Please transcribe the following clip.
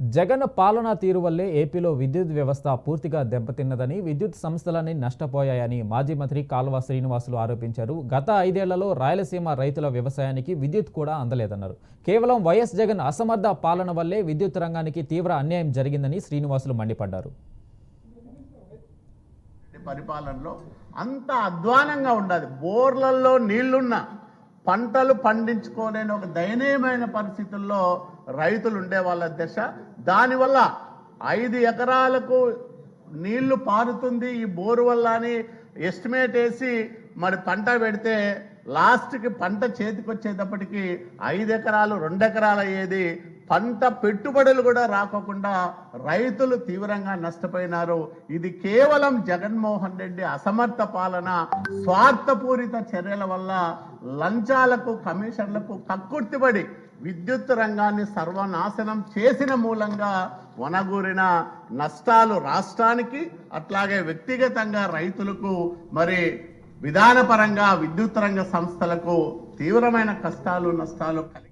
జగన్ పాలనా తీరు వల్లే ఏపీలో విద్యుత్ వ్యవస్థ పూర్తిగా దెబ్బతిన్నదని, విద్యుత్ సంస్థలన్నీ నష్టపోయాయని మాజీ మంత్రి కాల్వ శ్రీనివాసులు ఆరోపించారు. గత 5 ఏళ్లలో రాయలసీమ రైతుల వ్యవసాయానికి విద్యుత్ కూడా అందలేదన్నారు. కేవలం వైఎస్ జగన్ అసమర్థ పాలన వల్లే విద్యుత్ రంగానికి తీవ్ర అన్యాయం జరిగిందని శ్రీనివాసులు మండిపడ్డారు. పరిపాలనలో అంత అధ్వానంగా ఉండదు. బోర్లలో నీళ్లున్న పంటలు పండించుకోలేని ఒక దయనీయమైన పరిస్థితుల్లో రైతులు ఉండే వాళ్ళ దశ. దానివల్ల 5 ఎకరాలకు నీళ్లు పారుతుంది ఈ బోరు వల్ల అని ఎస్టిమేట్ వేసి మరి పంట పెడితే లాస్ట్కి పంట చేతికొచ్చేటప్పటికి 5 ఎకరాలు 2 ఎకరాలు అయ్యేది. పంట పెట్టుబడులు కూడా రాకోకుండా రైతులు తీవ్రంగా నష్టపోయినారు. ఇది కేవలం జగన్మోహన్ రెడ్డి అసమర్థ పాలన, స్వార్థపూరిత చర్యల వల్ల, లంచాలకు కమిషన్లకు కక్కుర్తిపడి విద్యుత్ రంగాన్ని సర్వనాశనం చేసిన మూలంగా వనగూరిన నష్టాలు రాష్ట్రానికి, అట్లాగే వ్యక్తిగతంగా రైతులకు, మరి విధానపరంగా విద్యుత్ రంగ సంస్థలకు తీవ్రమైన కష్టాలు నష్టాలు